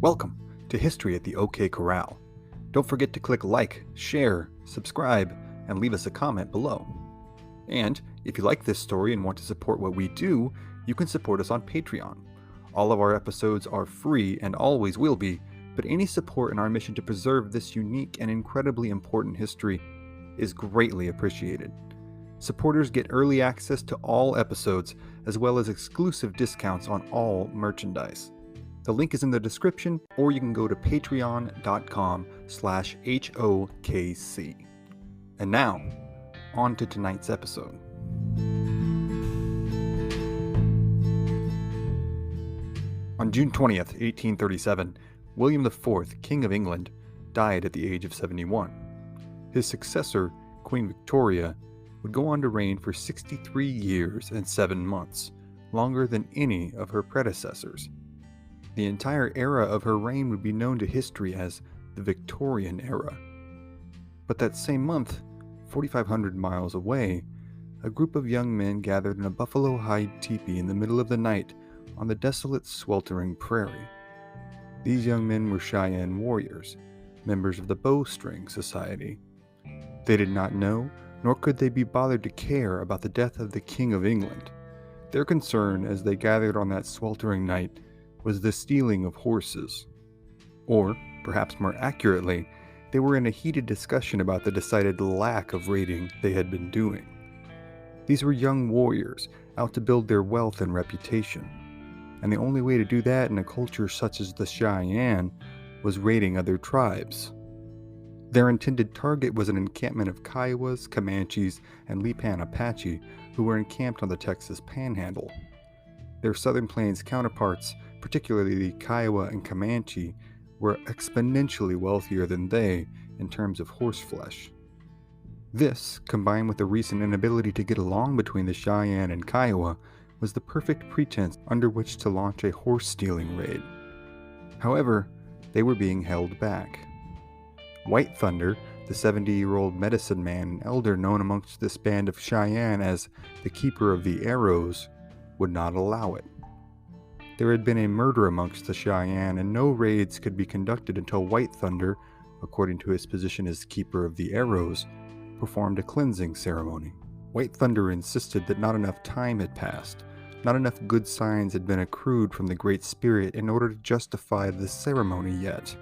Welcome to History at the OK Corral. Don't forget to click like, share, subscribe, and leave us a comment below. And if you like this story and want to support what we do, you can support us on Patreon. All of our episodes are free and always will be, but any support in our mission to preserve this unique and incredibly important history is greatly appreciated. Supporters get early access to all episodes, as well as exclusive discounts on all merchandise. The link is in the description, or you can go to patreon.com/HOKC. And now, on to tonight's episode. On June 20th, 1837, William IV, King of England, died at the age of 71. His successor, Queen Victoria, would go on to reign for 63 years and 7 months, longer than any of her predecessors. The entire era of her reign would be known to history as the Victorian era. But that same month, 4,500 miles away, a group of young men gathered in a buffalo hide teepee in the middle of the night on the desolate, sweltering prairie. These young men were Cheyenne warriors, members of the Bowstring Society. They did not know, nor could they be bothered to care about the death of the King of England. Their concern as they gathered on that sweltering night was the stealing of horses. Or, perhaps more accurately, they were in a heated discussion about the decided lack of raiding they had been doing. These were young warriors, out to build their wealth and reputation. And the only way to do that in a culture such as the Cheyenne was raiding other tribes. Their intended target was an encampment of Kiowas, Comanches, and Lipan Apache who were encamped on the Texas panhandle. Their Southern Plains counterparts, particularly the Kiowa and Comanche, were exponentially wealthier than they in terms of horse flesh. This, combined with the recent inability to get along between the Cheyenne and Kiowa, was the perfect pretense under which to launch a horse-stealing raid. However, they were being held back. White Thunder, the 70-year-old medicine man and elder known amongst this band of Cheyenne as the Keeper of the Arrows, would not allow it. There had been a murder amongst the Cheyenne, and no raids could be conducted until White Thunder, according to his position as Keeper of the Arrows, performed a cleansing ceremony. White Thunder insisted that not enough time had passed, not enough good signs had been accrued from the Great Spirit in order to justify the ceremony yet.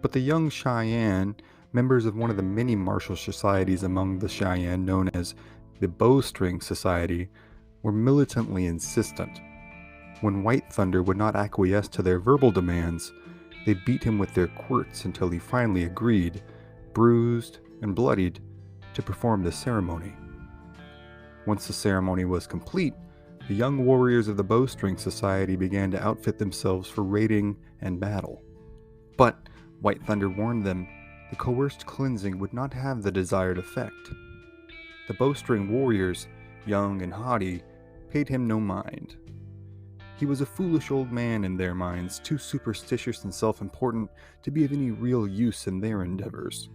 But the young Cheyenne, members of one of the many martial societies among the Cheyenne known as the Bowstring Society, were militantly insistent. When White Thunder would not acquiesce to their verbal demands, they beat him with their quirts until he finally agreed, bruised and bloodied, to perform the ceremony. Once the ceremony was complete, the young warriors of the Bowstring Society began to outfit themselves for raiding and battle. But White Thunder warned them the coerced cleansing would not have the desired effect. The Bowstring warriors, young and haughty, paid him no mind. He was a foolish old man in their minds, too superstitious and self-important to be of any real use in their endeavors.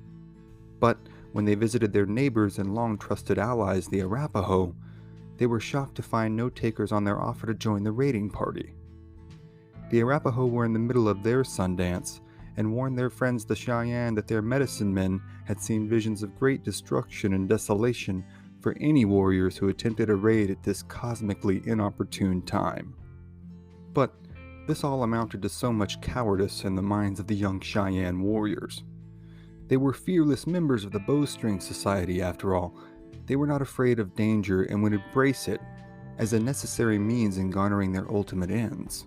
But when they visited their neighbors and long-trusted allies, the Arapaho, they were shocked to find no takers on their offer to join the raiding party. The Arapaho were in the middle of their sun dance and warned their friends the Cheyenne that their medicine men had seen visions of great destruction and desolation for any warriors who attempted a raid at this cosmically inopportune time. But this all amounted to so much cowardice in the minds of the young Cheyenne warriors. They were fearless members of the Bowstring Society after all. They were not afraid of danger and would embrace it as a necessary means in garnering their ultimate ends.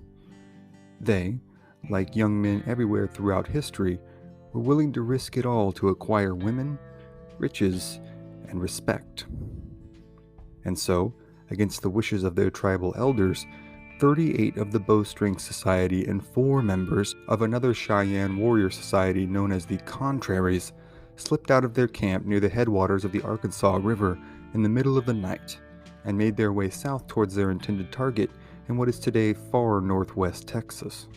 They, like young men everywhere throughout history, were willing to risk it all to acquire women, riches, and respect. And so, against the wishes of their tribal elders, 38 of the Bowstring Society and 4 members of another Cheyenne warrior society known as the Contraries slipped out of their camp near the headwaters of the Arkansas River in the middle of the night and made their way south towards their intended target in what is today far northwest Texas.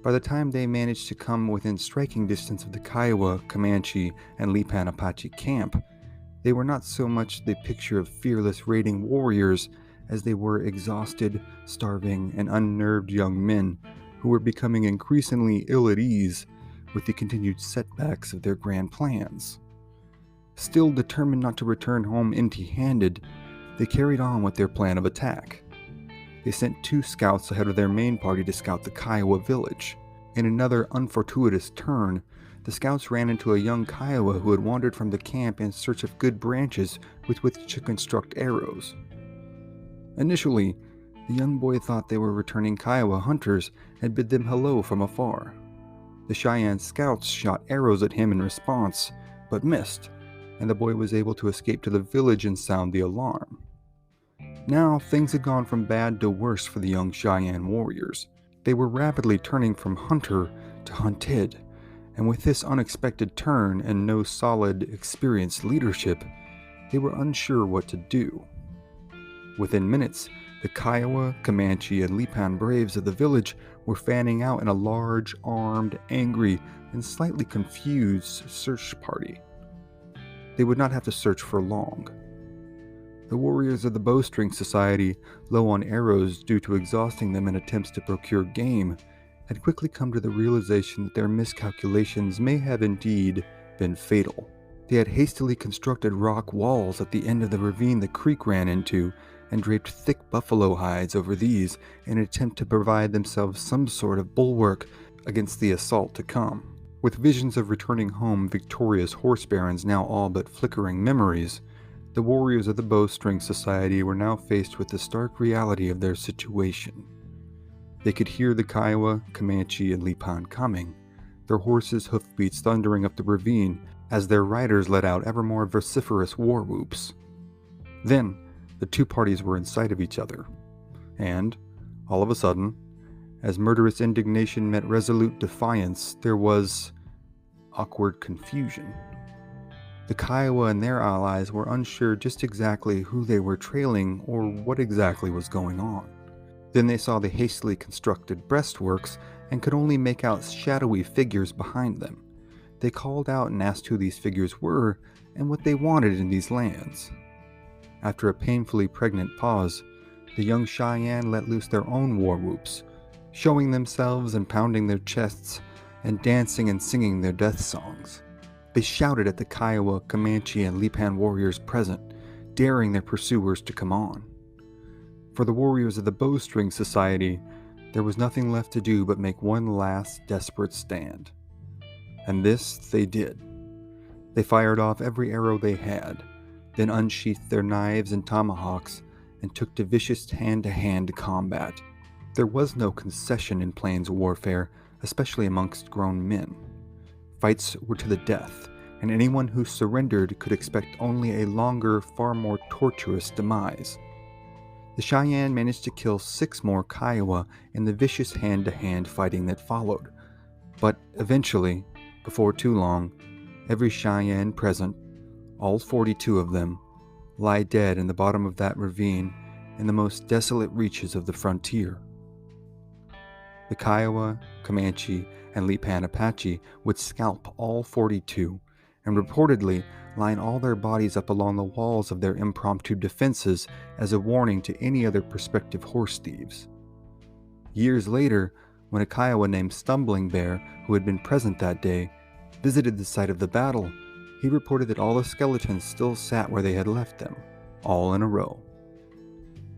By the time they managed to come within striking distance of the Kiowa, Comanche, and Lipan Apache camp, they were not so much the picture of fearless raiding warriors as they were exhausted, starving, and unnerved young men who were becoming increasingly ill at ease with the continued setbacks of their grand plans. Still determined not to return home empty-handed, they carried on with their plan of attack. They sent 2 scouts ahead of their main party to scout the Kiowa village. In another unfortuitous turn, the scouts ran into a young Kiowa who had wandered from the camp in search of good branches with which to construct arrows. Initially, the young boy thought they were returning Kiowa hunters and bid them hello from afar. The Cheyenne scouts shot arrows at him in response, but missed, and the boy was able to escape to the village and sound the alarm. Now, things had gone from bad to worse for the young Cheyenne warriors. They were rapidly turning from hunter to hunted, and with this unexpected turn and no solid, experienced leadership, they were unsure what to do. Within minutes, the Kiowa, Comanche, and Lipan braves of the village were fanning out in a large, armed, angry, and slightly confused search party. They would not have to search for long. The warriors of the Bowstring Society, low on arrows due to exhausting them in attempts to procure game, had quickly come to the realization that their miscalculations may have indeed been fatal. They had hastily constructed rock walls at the end of the ravine the creek ran into and draped thick buffalo hides over these in an attempt to provide themselves some sort of bulwark against the assault to come. With visions of returning home victorious horse barons now all but flickering memories, the warriors of the Bowstring Society were now faced with the stark reality of their situation. They could hear the Kiowa, Comanche, and Lipan coming, their horses' hoofbeats thundering up the ravine as their riders let out ever more vociferous war whoops. Then, the 2 parties were in sight of each other, and, all of a sudden, as murderous indignation met resolute defiance, there was awkward confusion. The Kiowa and their allies were unsure just exactly who they were trailing or what exactly was going on. Then they saw the hastily constructed breastworks and could only make out shadowy figures behind them. They called out and asked who these figures were and what they wanted in these lands. After a painfully pregnant pause, the young Cheyenne let loose their own war whoops, showing themselves and pounding their chests and dancing and singing their death songs. They shouted at the Kiowa, Comanche, and Lipan warriors present, daring their pursuers to come on. For the warriors of the Bowstring Society, there was nothing left to do but make one last desperate stand. And this they did. They fired off every arrow they had, then unsheathed their knives and tomahawks and took to vicious hand-to-hand combat. There was no concession in plains warfare, especially amongst grown men. Fights were to the death, and anyone who surrendered could expect only a longer, far more torturous demise. The Cheyenne managed to kill 6 more Kiowa in the vicious hand-to-hand fighting that followed, but eventually, before too long, every Cheyenne present, all 42 of them, lie dead in the bottom of that ravine in the most desolate reaches of the frontier. The Kiowa, Comanche, and Lipan Apache would scalp all 42 and reportedly line all their bodies up along the walls of their impromptu defenses as a warning to any other prospective horse thieves. Years later, when a Kiowa named Stumbling Bear, who had been present that day, visited the site of the battle, he reported that all the skeletons still sat where they had left them, all in a row.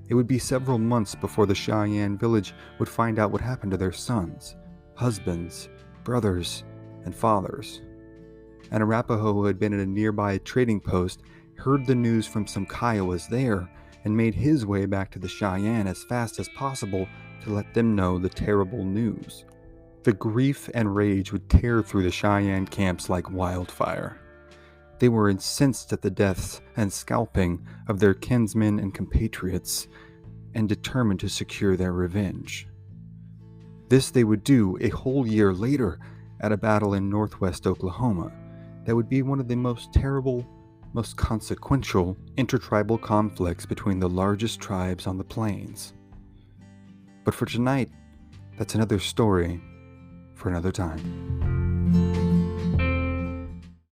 It would be several months before the Cheyenne village would find out what happened to their sons, husbands, brothers, and fathers. An Arapaho who had been at a nearby trading post heard the news from some Kiowas there and made his way back to the Cheyenne as fast as possible to let them know the terrible news. The grief and rage would tear through the Cheyenne camps like wildfire. They were incensed at the deaths and scalping of their kinsmen and compatriots, and determined to secure their revenge. This they would do a whole year later at a battle in northwest Oklahoma that would be one of the most terrible, most consequential intertribal conflicts between the largest tribes on the plains. But for tonight, that's another story for another time.